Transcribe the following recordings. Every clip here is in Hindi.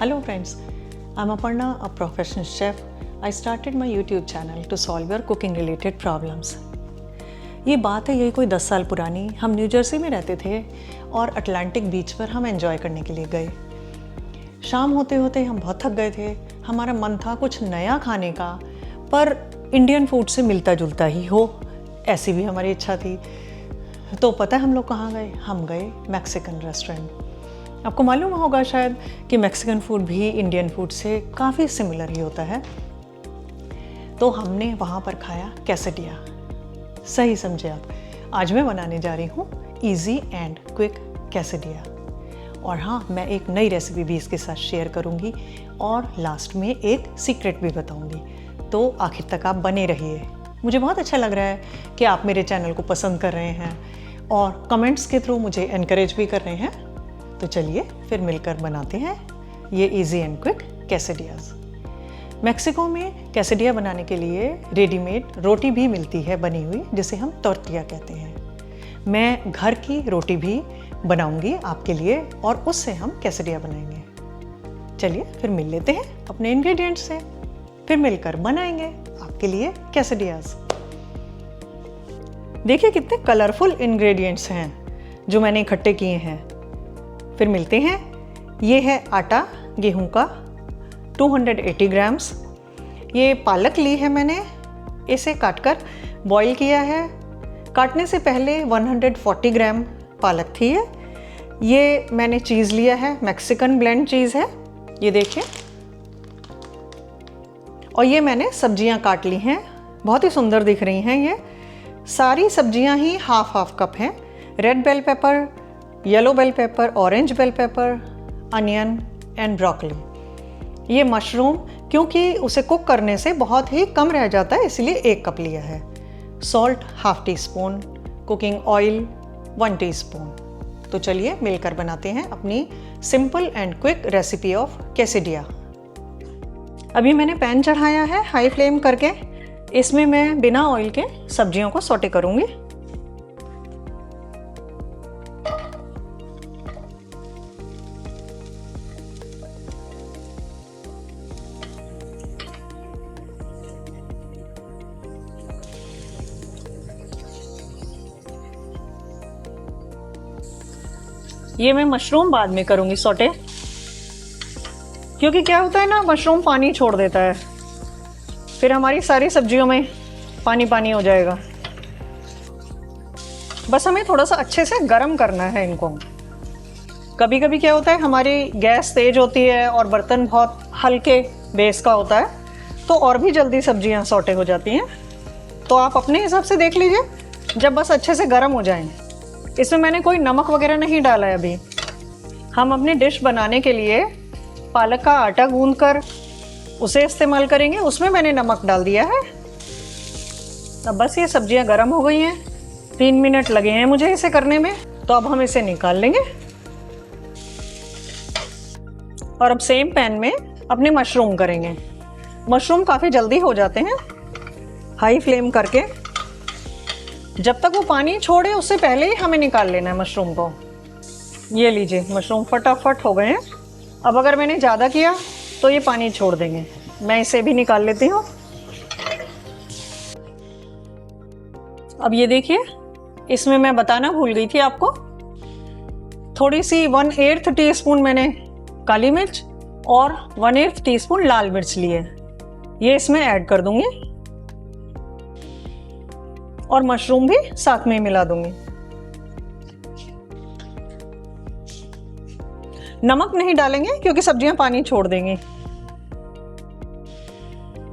Hello friends, I'm Aparna, a professional chef. I started my YouTube channel to solve your cooking related problems. ये बात है यही कोई 10 साल पुरानी। हम न्यू जर्सी में रहते थे और अटलांटिक बीच पर हम एंजॉय करने के लिए गए। शाम होते होते हम बहुत थक गए थे। हमारा मन था कुछ नया खाने का, पर इंडियन फूड से मिलता जुलता ही हो, ऐसी भी हमारी इच्छा थी। तो पता है हम लोग कहाँ गए? हम गए मैक्सिकन रेस्टोरेंट। आपको मालूम होगा शायद कि मैक्सिकन फूड भी इंडियन फूड से काफ़ी सिमिलर ही होता है। तो हमने वहाँ पर खाया कैसेडिया। सही समझे आप, आज मैं बनाने जा रही हूँ इजी एंड क्विक कैसेडिया। और हाँ, मैं एक नई रेसिपी भी इसके साथ शेयर करूँगी और लास्ट में एक सीक्रेट भी बताऊँगी। तो आखिर तक आप बने रहिए। मुझे बहुत अच्छा लग रहा है कि आप मेरे चैनल को पसंद कर रहे हैं और कमेंट्स के थ्रू मुझे एनकरेज भी कर रहे हैं। तो चलिए फिर मिलकर बनाते हैं ये इजी एंड क्विक कैसेडियाज। मेक्सिको में कैसेडिया बनाने के लिए रेडीमेड रोटी भी मिलती है बनी हुई, जिसे हम टोर्टिया कहते हैं। मैं घर की रोटी भी बनाऊंगी आपके लिए और उससे हम कैसेडिया बनाएंगे। चलिए फिर मिल लेते हैं अपने इंग्रेडिएंट्स से, फिर मिलकर बनाएंगे आपके लिए कैसेडियाज। देखिए कितने कलरफुल इंग्रेडिएंट्स हैं जो मैंने इकट्ठे किए हैं। फिर मिलते हैं। ये है आटा गेहूं का 280 ग्राम्स। ये पालक ली है मैंने, इसे काटकर बॉईल किया है। काटने से पहले 140 ग्राम पालक थी ये मैंने चीज़ लिया है, मैक्सिकन ब्लेंड चीज़ है, ये देखिए। और ये मैंने सब्जियां काट ली हैं, बहुत ही सुंदर दिख रही हैं। ये सारी सब्जियां ही हाफ हाफ कप हैं। Red bell pepper, yellow bell pepper, orange bell pepper, onion and broccoli. ये मशरूम क्योंकि उसे कुक करने से बहुत ही कम रह जाता है, इसलिए 1 कप लिया है। Salt ½ teaspoon, cooking oil 1 teaspoon. तो चलिए मिलकर बनाते हैं अपनी simple and quick recipe of quesadilla. अभी मैंने पैन चढ़ाया है हाई फ्लेम करके। इसमें मैं बिना ऑयल के सब्जियों को सौटे करूँगी। ये मैं मशरूम बाद में करूंगी सौटे, क्योंकि क्या होता है ना, मशरूम पानी छोड़ देता है, फिर हमारी सारी सब्जियों में पानी पानी हो जाएगा। बस हमें थोड़ा सा अच्छे से गर्म करना है इनको। कभी कभी क्या होता है, हमारी गैस तेज होती है और बर्तन बहुत हल्के बेस का होता है, तो और भी जल्दी सब्जियां सौटे हो जाती हैं। तो आप अपने हिसाब से देख लीजिए, जब बस अच्छे से गर्म हो जाएं। इसमें मैंने कोई नमक वगैरह नहीं डाला है अभी। हम अपनी डिश बनाने के लिए पालक का आटा गूंथकर उसे इस्तेमाल करेंगे, उसमें मैंने नमक डाल दिया है। अब बस ये सब्जियां गर्म हो गई हैं, 3 मिनट लगे हैं मुझे इसे करने में। तो अब हम इसे निकाल लेंगे और अब सेम पैन में अपने मशरूम करेंगे। मशरूम काफ़ी जल्दी हो जाते हैं। हाई फ्लेम करके जब तक वो पानी छोड़े उससे पहले ही हमें निकाल लेना है मशरूम को। ये लीजिए, मशरूम फटाफट हो गए हैं। अब अगर मैंने ज़्यादा किया तो ये पानी छोड़ देंगे। मैं इसे भी निकाल लेती हूँ। अब ये देखिए, इसमें मैं बताना भूल गई थी आपको, थोड़ी सी 1/8 टीस्पून मैंने काली मिर्च और 1/8 टीस्पून लाल मिर्च लिए, ये इसमें ऐड कर दूंगी और मशरूम भी साथ में मिला दूंगी। नमक नहीं डालेंगे क्योंकि सब्जियां पानी छोड़ देंगी।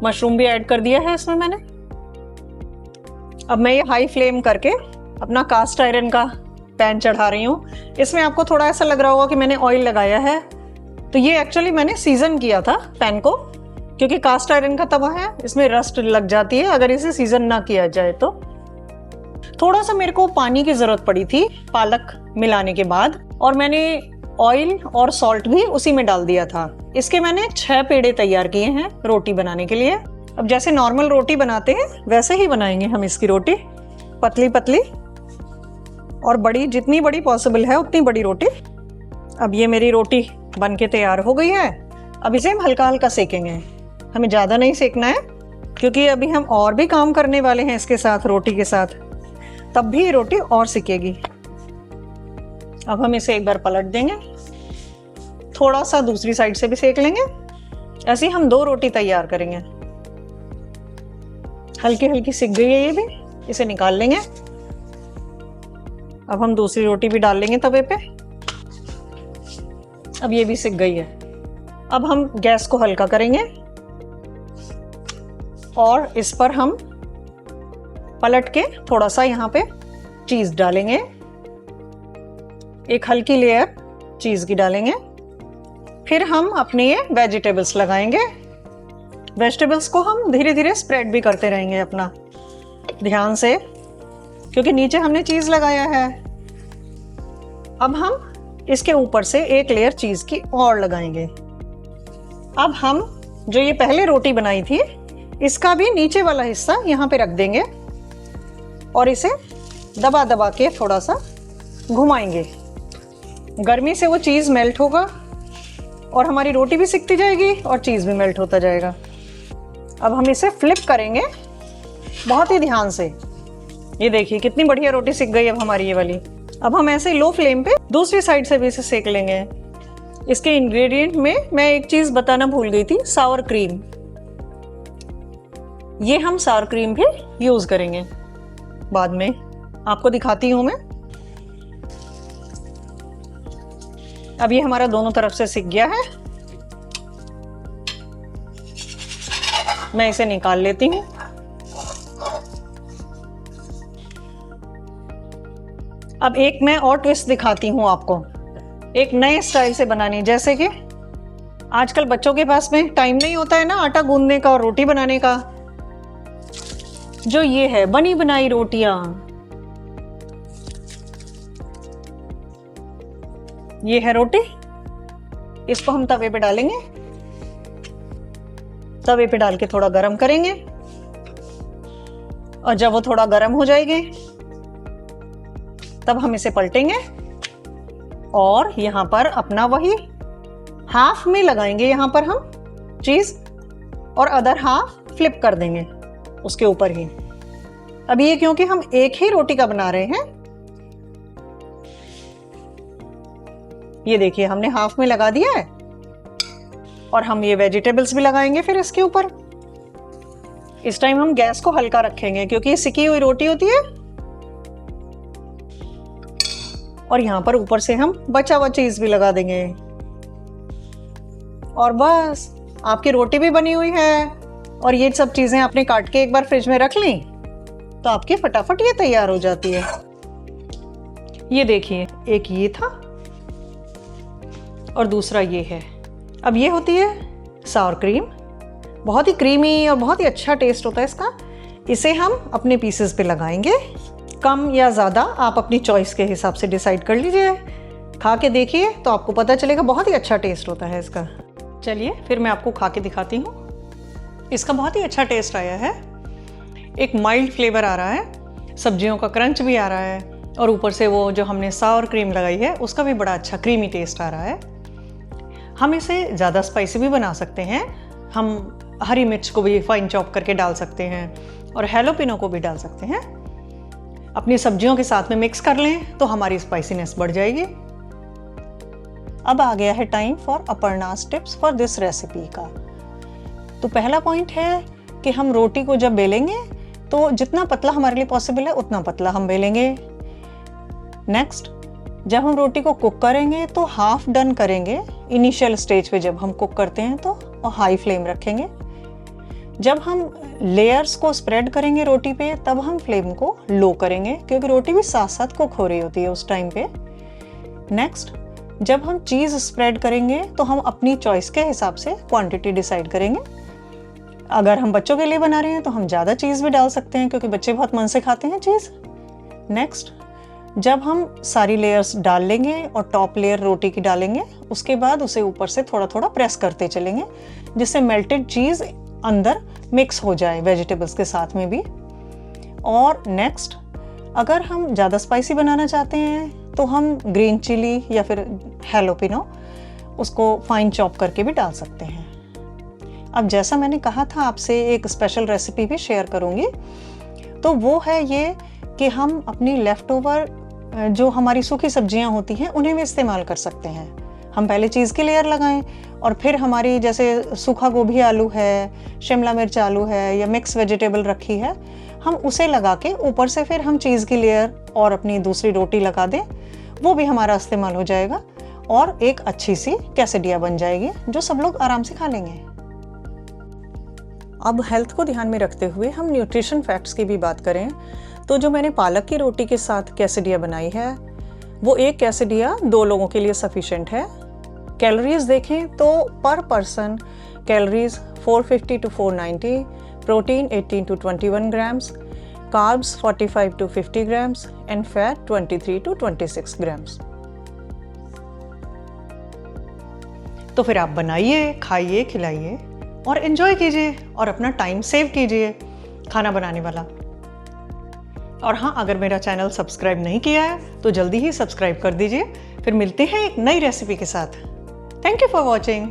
मशरूम भी ऐड कर दिया है इसमें मैंने। अब मैं ये हाई फ्लेम करके अपना कास्ट आयरन का पैन चढ़ा रही हूँ। इसमें आपको थोड़ा ऐसा लग रहा होगा कि मैंने ऑयल लगाया है, तो ये एक्चुअली मैंने सीजन किया था पैन को, क्योंकि कास्ट आयरन का तवा है, इसमें रस्ट लग जाती है अगर इसे सीजन ना किया जाए तो। थोड़ा सा मेरे को पानी की ज़रूरत पड़ी थी पालक मिलाने के बाद, और मैंने ऑयल और सॉल्ट भी उसी में डाल दिया था। इसके मैंने 6 पेड़े तैयार किए हैं रोटी बनाने के लिए। अब जैसे नॉर्मल रोटी बनाते हैं वैसे ही बनाएंगे हम इसकी रोटी, पतली पतली और बड़ी, जितनी बड़ी पॉसिबल है उतनी बड़ी रोटी। अब ये मेरी रोटी बन के तैयार हो गई है। अब इसे हम हल्का हल्का सेकेंगे, हमें ज़्यादा नहीं सेकना है क्योंकि अभी हम और भी काम करने वाले हैं इसके साथ, रोटी के साथ, तब भी ये रोटी और सिकेगी। अब हम इसे एक बार पलट देंगे, थोड़ा सा दूसरी साइड से भी सेक लेंगे। ऐसे ही हम 2 रोटी तैयार करेंगे। हल्की हल्की सिक गई है ये भी, इसे निकाल लेंगे। अब हम दूसरी रोटी भी डाल लेंगे तवे पे। अब ये भी सिक गई है। अब हम गैस को हल्का करेंगे और इस पर हम पलट के थोड़ा सा यहाँ पे चीज़ डालेंगे, एक हल्की लेयर चीज़ की डालेंगे। फिर हम अपने ये वेजिटेबल्स लगाएंगे। वेजिटेबल्स को हम धीरे धीरे स्प्रेड भी करते रहेंगे अपना ध्यान से, क्योंकि नीचे हमने चीज़ लगाया है। अब हम इसके ऊपर से एक लेयर चीज़ की और लगाएंगे। अब हम जो ये पहले रोटी बनाई थी इसका भी नीचे वाला हिस्सा यहाँ पे रख देंगे और इसे दबा दबा के थोड़ा सा घुमाएंगे। गर्मी से वो चीज़ मेल्ट होगा और हमारी रोटी भी सिकती जाएगी और चीज़ भी मेल्ट होता जाएगा। अब हम इसे फ्लिप करेंगे बहुत ही ध्यान से। ये देखिए कितनी बढ़िया रोटी सिक गई अब हमारी ये वाली। अब हम ऐसे लो फ्लेम पे दूसरी साइड से भी इसे सेक लेंगे। इसके इंग्रेडिएंट में मैं एक चीज़ बताना भूल गई थी, सावर क्रीम। ये हम सावर क्रीम भी यूज़ करेंगे बाद में, आपको दिखाती हूँ मैं। अब ये हमारा दोनों तरफ से सिक गया है, मैं इसे निकाल लेती हूँ। अब एक मैं और ट्विस्ट दिखाती हूँ आपको, एक नए स्टाइल से बनानी। जैसे कि आजकल बच्चों के पास में टाइम नहीं होता है ना आटा गूंदने का और रोटी बनाने का। जो ये है बनी बनाई रोटियां, ये है रोटी। इसको हम तवे पे डालेंगे, तवे पे डाल के थोड़ा गरम करेंगे और जब वो थोड़ा गरम हो जाएगी तब हम इसे पलटेंगे और यहाँ पर अपना वही हाफ में लगाएंगे यहाँ पर हम चीज और अदर हाफ फ्लिप कर देंगे उसके ऊपर ही। अब ये क्योंकि हम एक ही रोटी का बना रहे हैं, ये देखिए हमने हाफ में लगा दिया है और हम ये वेजिटेबल्स भी लगाएंगे फिर इसके ऊपर। इस टाइम हम गैस को हल्का रखेंगे क्योंकि ये सिकी हुई रोटी होती है और यहाँ पर ऊपर से हम बचा हुआ चीज भी लगा देंगे और बस आपकी रोटी भी बनी हुई है। और ये सब चीजें आपने काट के एक बार फ्रिज में रख ली तो आपकी फटाफट ये तैयार हो जाती है। ये देखिए एक ये था और दूसरा ये है। अब ये होती है सावर क्रीम, बहुत ही क्रीमी और बहुत ही अच्छा टेस्ट होता है इसका। इसे हम अपने पीसेस पे लगाएंगे, कम या ज़्यादा आप अपनी चॉइस के हिसाब से डिसाइड कर लीजिए। खा के देखिए तो आपको पता चलेगा, बहुत ही अच्छा टेस्ट होता है इसका। चलिए फिर मैं आपको खा के दिखाती हूँ। इसका बहुत ही अच्छा टेस्ट आया है, एक माइल्ड फ्लेवर आ रहा है, सब्जियों का क्रंच भी आ रहा है और ऊपर से वो जो हमने सावर क्रीम लगाई है उसका भी बड़ा अच्छा क्रीमी टेस्ट आ रहा है। हम इसे ज़्यादा स्पाइसी भी बना सकते हैं, हम हरी मिर्च को भी फाइन चॉप करके डाल सकते हैं और हैलोपिनो को भी डाल सकते हैं। अपनी सब्जियों के साथ में मिक्स कर लें तो हमारी स्पाइसीनेस बढ़ जाएगी। अब आ गया है time for Aparna's tips for this recipe का। तो पहला पॉइंट है कि हम रोटी को जब बेलेंगे तो जितना पतला हमारे लिए पॉसिबल है उतना पतला हम बेलेंगे। नेक्स्ट, जब हम रोटी को कुक करेंगे तो हाफ डन करेंगे। इनिशियल स्टेज पे जब हम कुक करते हैं तो हाई फ्लेम रखेंगे। जब हम लेयर्स को स्प्रेड करेंगे रोटी पे तब हम फ्लेम को लो करेंगे क्योंकि रोटी भी साथ साथ कुक हो रही होती है उस टाइम पे। नेक्स्ट, जब हम चीज़ स्प्रेड करेंगे तो हम अपनी चॉइस के हिसाब से क्वांटिटी डिसाइड करेंगे। अगर हम बच्चों के लिए बना रहे हैं तो हम ज़्यादा चीज़ भी डाल सकते हैं क्योंकि बच्चे बहुत मन से खाते हैं चीज़। नेक्स्ट, जब हम सारी लेयर्स डाल लेंगे और टॉप लेयर रोटी की डालेंगे उसके बाद उसे ऊपर से थोड़ा थोड़ा प्रेस करते चलेंगे जिससे मेल्टेड चीज़ अंदर मिक्स हो जाए वेजिटेबल्स के साथ में भी। और नेक्स्ट, अगर हम ज़्यादा स्पाइसी बनाना चाहते हैं तो हम ग्रीन चिली या फिर हैलोपिनो उसको फाइन चॉप करके भी डाल सकते हैं। अब जैसा मैंने कहा था आपसे एक स्पेशल रेसिपी भी शेयर करूँगी, तो वो है ये कि हम अपनी लेफ़्ट ओवर जो हमारी सूखी सब्जियां होती हैं उन्हें भी इस्तेमाल कर सकते हैं। हम पहले चीज़ की लेयर लगाएं और फिर हमारी जैसे सूखा गोभी आलू है, शिमला मिर्च आलू है या मिक्स वेजिटेबल रखी है, हम उसे लगा के ऊपर से फिर हम चीज़ की लेयर और अपनी दूसरी रोटी लगा दें, वो भी हमारा इस्तेमाल हो जाएगा और एक अच्छी सी कैसेडिया बन जाएगी जो सब लोग आराम से खा लेंगे। अब हेल्थ को ध्यान में रखते हुए हम न्यूट्रिशन फैक्ट्स की भी बात करें तो जो मैंने पालक की रोटी के साथ कैसेडिया बनाई है, वो एक कैसेडिया 2 लोगों के लिए सफिशिएंट है। कैलोरीज देखें तो पर person calories 450 to 490, protein 18 to 21 grams, carbs 45 to 50 grams and fat 23 to 26 grams. तो फिर आप बनाइए, खाइए, खिलाइए और एंजॉय कीजिए और अपना टाइम सेव कीजिए खाना बनाने वाला। और हाँ, अगर मेरा चैनल सब्सक्राइब नहीं किया है तो जल्दी ही सब्सक्राइब कर दीजिए। फिर मिलते हैं एक नई रेसिपी के साथ। Thank you for watching.